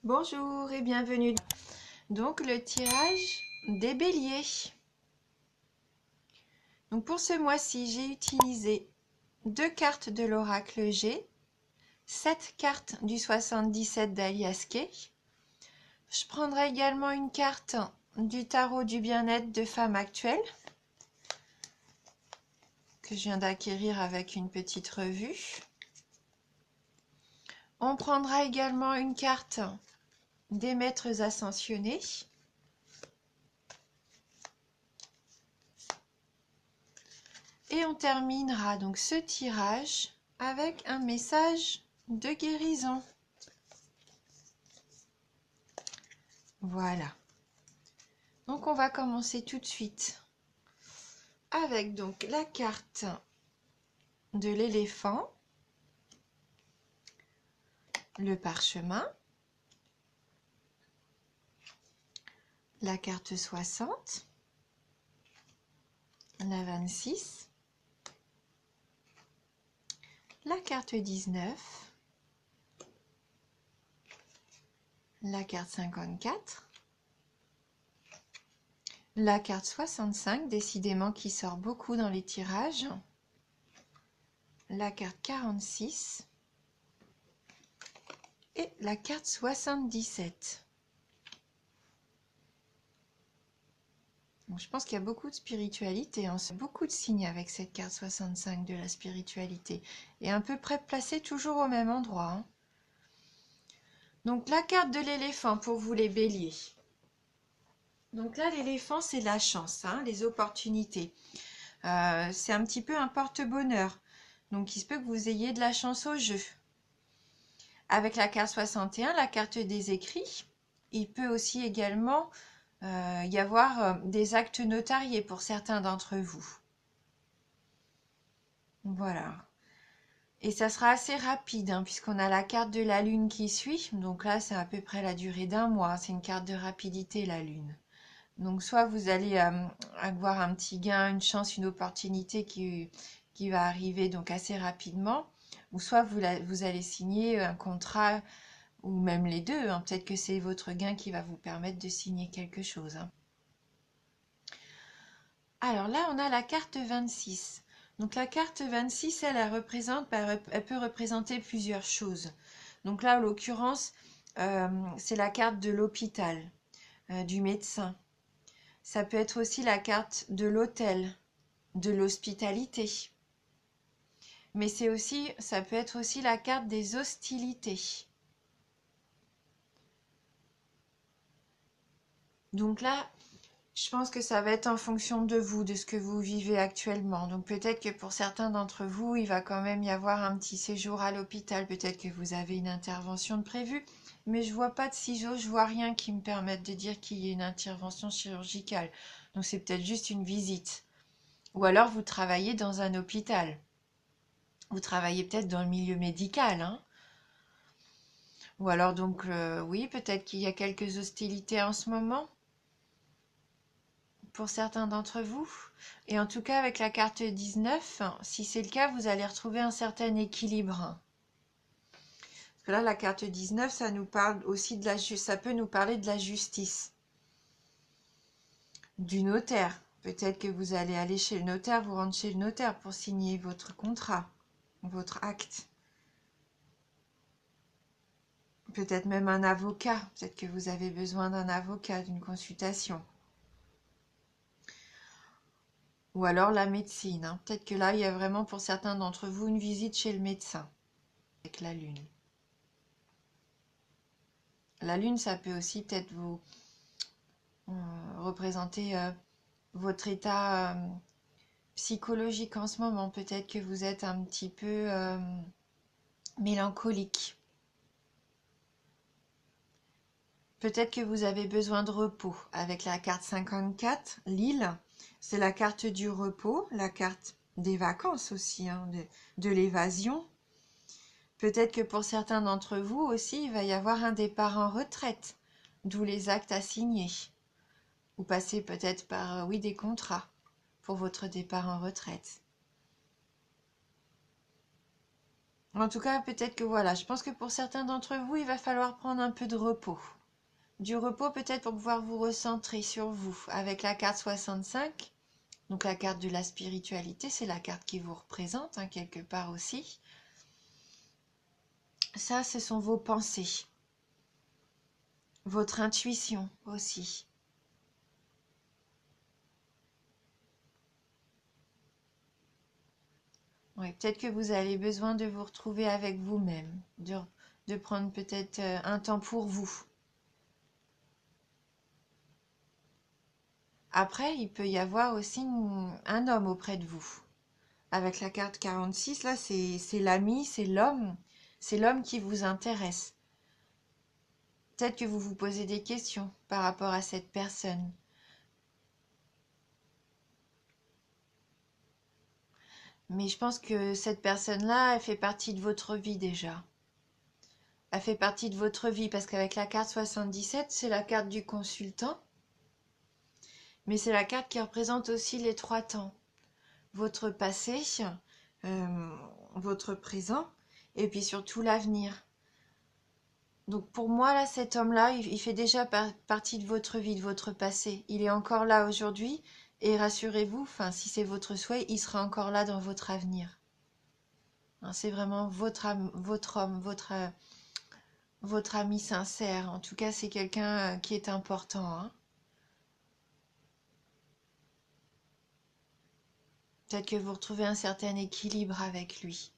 Bonjour et bienvenue. Donc le tirage des béliers. Donc pour ce mois-ci, j'ai utilisé 2 cartes de l'oracle G, 7 cartes du 77 d'Alias Kay. Je prendrai également une carte du tarot du bien-être de femme actuelle que je viens d'acquérir avec une petite revue. On prendra également une carte des maîtres ascensionnés. Et on terminera donc ce tirage avec un message de guérison. Voilà. Donc on va commencer tout de suite avec donc la carte de l'éléphant, le parchemin, la carte 60, la 26, la carte 19, la carte 54, la carte 65, décidément qui sort beaucoup dans les tirages, la carte 46 et la carte 77. Donc, je pense qu'il y a beaucoup de spiritualité, hein. Beaucoup de signes avec cette carte 65 de la spiritualité. Et à peu près placée toujours au même endroit, hein. Donc la carte de l'éléphant pour vous les béliers. Donc là l'éléphant c'est la chance, hein, les opportunités. C'est un petit peu un porte-bonheur. Donc il se peut que vous ayez de la chance au jeu. Avec la carte 61, la carte des écrits, il peut aussi également y avoir des actes notariés pour certains d'entre vous. Voilà. Et ça sera assez rapide, hein, puisqu'on a la carte de la lune qui suit. Donc là, c'est à peu près la durée d'un mois. C'est une carte de rapidité, la lune. Donc soit vous allez avoir un petit gain, une chance, une opportunité qui va arriver donc assez rapidement. Ou soit vous allez signer un contrat, ou même les deux, hein. Peut-être que c'est votre gain qui va vous permettre de signer quelque chose, hein. Alors là, on a la carte 26. Donc la carte 26, elle peut représenter plusieurs choses. Donc là, en l'occurrence, c'est la carte de l'hôpital, du médecin. Ça peut être aussi la carte de l'hôtel, de l'hospitalité. Mais ça peut être aussi la carte des hostilités. Donc là, je pense que ça va être en fonction de vous, de ce que vous vivez actuellement. Donc peut-être que pour certains d'entre vous, il va quand même y avoir un petit séjour à l'hôpital. Peut-être que vous avez une intervention de prévue. Mais je vois pas de ciseaux, je vois rien qui me permette de dire qu'il y ait une intervention chirurgicale. Donc c'est peut-être juste une visite. Ou alors vous travaillez dans un hôpital. Vous travaillez peut-être dans le milieu médical, hein. Ou alors donc, oui, peut-être qu'il y a quelques hostilités en ce moment pour certains d'entre vous. Et en tout cas, avec la carte 19, si c'est le cas, vous allez retrouver un certain équilibre. Parce que là, la carte 19, ça nous parle aussi ça peut nous parler de la justice. Du notaire. Peut-être que vous allez aller chez le notaire, vous rendre chez le notaire pour signer votre contrat, votre acte. Peut-être même un avocat. Peut-être que vous avez besoin d'un avocat, d'une consultation. Ou alors la médecine, hein. Peut-être que là, il y a vraiment pour certains d'entre vous une visite chez le médecin avec la lune. La lune, ça peut aussi peut-être vous représenter votre état psychologique en ce moment. Peut-être que vous êtes un petit peu mélancolique. Peut-être que vous avez besoin de repos. Avec la carte 54, l'île, c'est la carte du repos, la carte des vacances aussi, hein, de l'évasion. Peut-être que pour certains d'entre vous aussi, il va y avoir un départ en retraite, d'où les actes à signer. Ou passer peut-être par, oui, des contrats pour votre départ en retraite. En tout cas, peut-être que voilà, je pense que pour certains d'entre vous, il va falloir prendre un peu de repos. Du repos peut-être pour pouvoir vous recentrer sur vous. Avec la carte 65, donc la carte de la spiritualité, c'est la carte qui vous représente, hein, quelque part aussi. Ça, ce sont vos pensées. Votre intuition aussi. Oui, peut-être que vous avez besoin de vous retrouver avec vous-même, de prendre peut-être un temps pour vous. Après, il peut y avoir aussi un homme auprès de vous. Avec la carte 46, là, c'est l'ami, c'est l'homme qui vous intéresse. Peut-être que vous vous posez des questions par rapport à cette personne. Mais je pense que cette personne-là, elle fait partie de votre vie déjà. Elle fait partie de votre vie parce qu'avec la carte 77, c'est la carte du consultant. Mais c'est la carte qui représente aussi les trois temps. Votre passé, euh, votre présent et puis surtout l'avenir. Donc pour moi, là, cet homme-là, il fait déjà partie de votre vie, de votre passé. Il est encore là aujourd'hui et rassurez-vous, enfin, si c'est votre souhait, il sera encore là dans votre avenir. Hein, c'est vraiment votre homme, votre ami sincère. En tout cas, c'est quelqu'un qui est important. Hein. Peut-être que vous retrouvez un certain équilibre avec lui.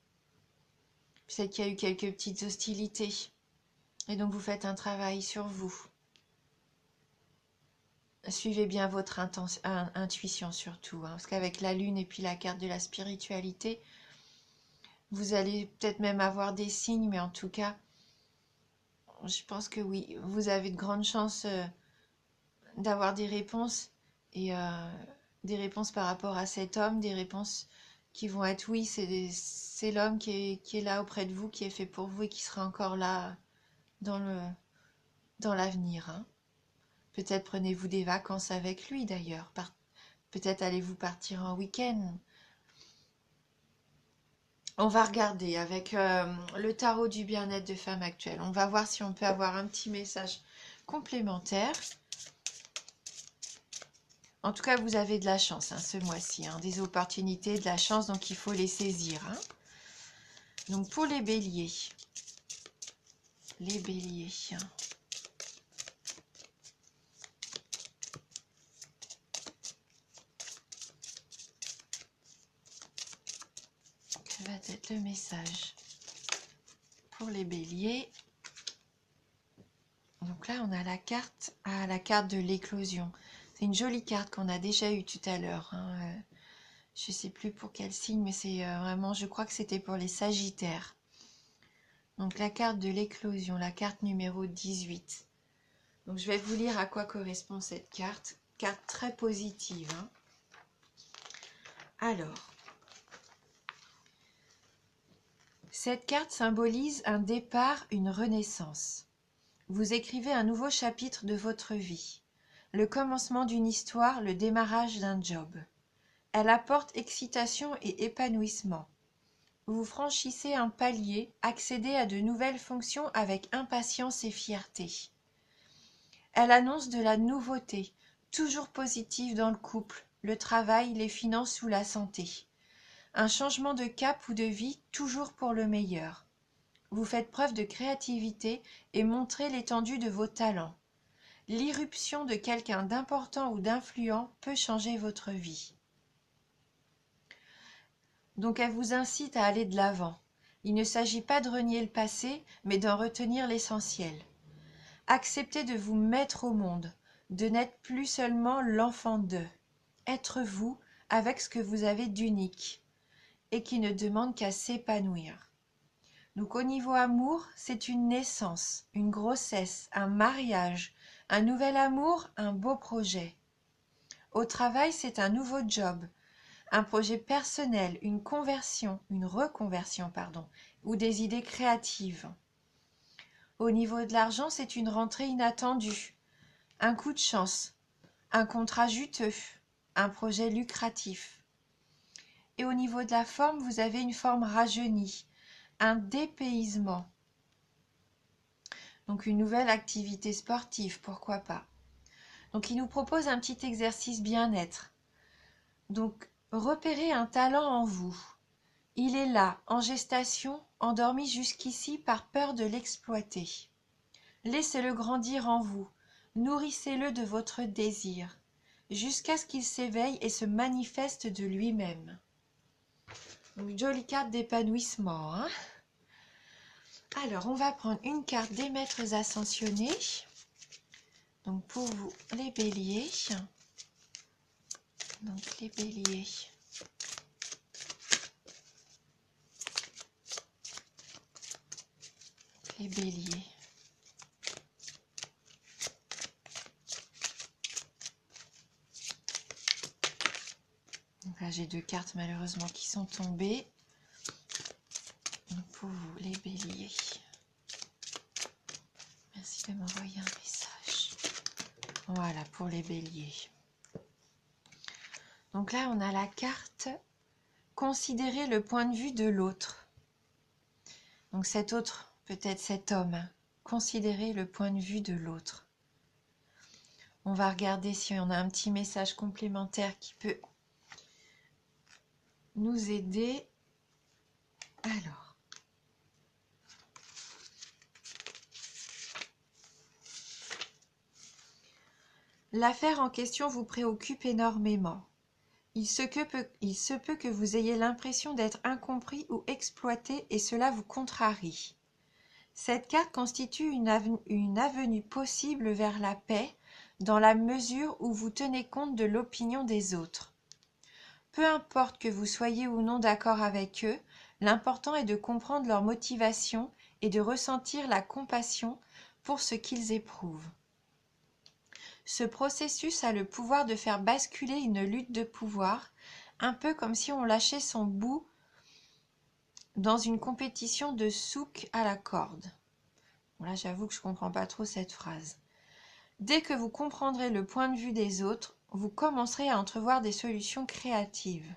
Peut-être qu'il y a eu quelques petites hostilités. Et donc vous faites un travail sur vous. Suivez bien votre intuition surtout, hein, parce qu'avec la lune et puis la carte de la spiritualité, vous allez peut-être même avoir des signes, mais en tout cas, je pense que oui, vous avez de grandes chances d'avoir des réponses et des réponses par rapport à cet homme, des réponses qui vont être oui, c'est l'homme qui est là auprès de vous, qui est fait pour vous et qui sera encore là dans l'avenir. Hein. Peut-être prenez-vous des vacances avec lui d'ailleurs. Peut-être allez-vous partir en week-end. On va regarder avec le tarot du bien-être de femme actuelle. On va voir si on peut avoir un petit message complémentaire. En tout cas, vous avez de la chance hein, ce mois-ci. Hein, des opportunités, de la chance, donc il faut les saisir. Hein. Donc pour les béliers. Les béliers. Quel va être le message pour les béliers? Donc là, on a la carte de l'éclosion. C'est une jolie carte qu'on a déjà eue tout à l'heure. Hein. Je ne sais plus pour quel signe, mais c'est vraiment, je crois que c'était pour les Sagittaires. Donc la carte de l'éclosion, la carte numéro 18. Donc je vais vous lire à quoi correspond cette carte. Carte très positive. Hein. Alors, cette carte symbolise un départ, une renaissance. Vous écrivez un nouveau chapitre de votre vie. Le commencement d'une histoire, le démarrage d'un job. Elle apporte excitation et épanouissement. Vous franchissez un palier, accédez à de nouvelles fonctions avec impatience et fierté. Elle annonce de la nouveauté, toujours positive dans le couple, le travail, les finances ou la santé. Un changement de cap ou de vie, toujours pour le meilleur. Vous faites preuve de créativité et montrez l'étendue de vos talents. L'irruption de quelqu'un d'important ou d'influent peut changer votre vie. Donc elle vous incite à aller de l'avant. Il ne s'agit pas de renier le passé, mais d'en retenir l'essentiel. Acceptez de vous mettre au monde, de n'être plus seulement l'enfant d'eux. Être vous avec ce que vous avez d'unique et qui ne demande qu'à s'épanouir. Donc au niveau amour, c'est une naissance, une grossesse, un mariage, un nouvel amour, un beau projet. Au travail, c'est un nouveau job, un projet personnel, une conversion, une reconversion, ou des idées créatives. Au niveau de l'argent, c'est une rentrée inattendue, un coup de chance, un contrat juteux, un projet lucratif. Et au niveau de la forme, vous avez une forme rajeunie, un dépaysement. Donc une nouvelle activité sportive, pourquoi pas. Donc il nous propose un petit exercice bien-être. Donc repérez un talent en vous. Il est là, en gestation, endormi jusqu'ici par peur de l'exploiter. Laissez-le grandir en vous, nourrissez-le de votre désir, jusqu'à ce qu'il s'éveille et se manifeste de lui-même. Une jolie carte d'épanouissement, hein? Alors, on va prendre une carte des maîtres ascensionnés. Donc, pour vous, les béliers. Donc, les béliers. Les béliers. Donc là, j'ai deux cartes malheureusement qui sont tombées. Donc, pour vous, les béliers. Merci de m'envoyer un message. Voilà, pour les béliers. Donc là, on a la carte « Considérer le point de vue de l'autre ». Donc cet autre, peut-être cet homme, considérer le point de vue de l'autre. On va regarder si on a un petit message complémentaire qui peut nous aider. Alors. L'affaire en question vous préoccupe énormément. Il se peut que vous ayez l'impression d'être incompris ou exploité et cela vous contrarie. Cette carte constitue une avenue possible vers la paix dans la mesure où vous tenez compte de l'opinion des autres. Peu importe que vous soyez ou non d'accord avec eux, l'important est de comprendre leur motivation et de ressentir la compassion pour ce qu'ils éprouvent. Ce processus a le pouvoir de faire basculer une lutte de pouvoir, un peu comme si on lâchait son bout dans une compétition de souk à la corde. Bon, là, j'avoue que je ne comprends pas trop cette phrase. Dès que vous comprendrez le point de vue des autres, vous commencerez à entrevoir des solutions créatives.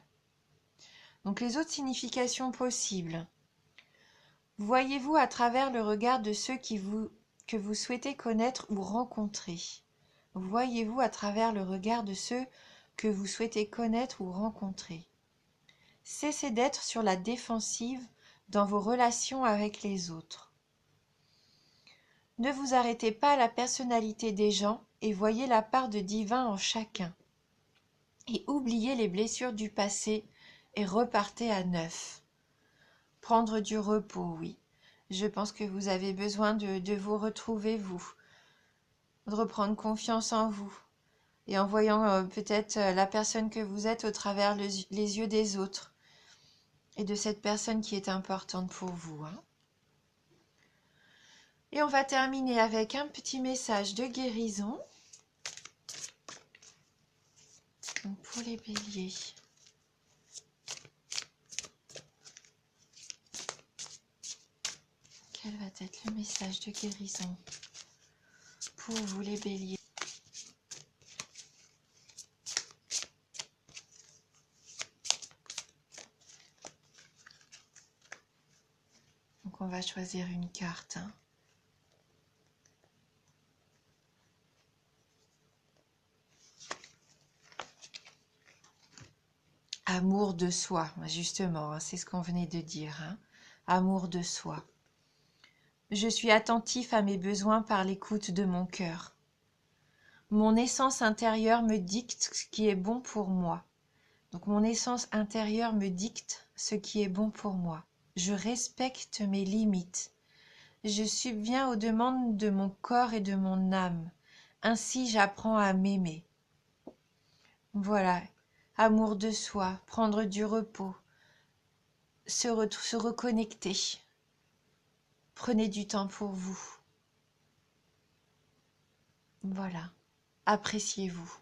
Donc les autres significations possibles. Voyez-vous à travers le regard de ceux que vous souhaitez connaître ou rencontrer. Voyez-vous à travers le regard de ceux que vous souhaitez connaître ou rencontrer. Cessez d'être sur la défensive dans vos relations avec les autres. Ne vous arrêtez pas à la personnalité des gens et voyez la part de divin en chacun. Et oubliez les blessures du passé et repartez à neuf. Prendre du repos, oui. Je pense que vous avez besoin de vous retrouver, vous. De reprendre confiance en vous. Et en voyant peut-être la personne que vous êtes au travers les yeux des autres. Et de cette personne qui est importante pour vous. Hein. Et on va terminer avec un petit message de guérison. Donc pour les béliers. Quel va être le message de guérison pour vous les béliers? Donc on va choisir une carte. Hein. Amour de soi, justement, hein, c'est ce qu'on venait de dire. Hein. Amour de soi. Je suis attentif à mes besoins par l'écoute de mon cœur. Mon essence intérieure me dicte ce qui est bon pour moi. Donc mon essence intérieure me dicte ce qui est bon pour moi. Je respecte mes limites. Je subviens aux demandes de mon corps et de mon âme. Ainsi j'apprends à m'aimer. Voilà, amour de soi, prendre du repos, se reconnecter. Prenez du temps pour vous. Voilà, appréciez-vous.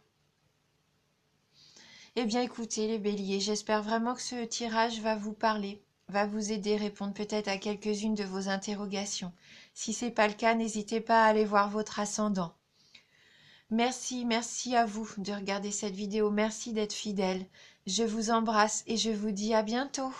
Eh bien écoutez les béliers, j'espère vraiment que ce tirage va vous parler, va vous aider, répondre peut-être à quelques-unes de vos interrogations. Si ce n'est pas le cas, n'hésitez pas à aller voir votre ascendant. Merci à vous de regarder cette vidéo, merci d'être fidèle. Je vous embrasse et je vous dis à bientôt.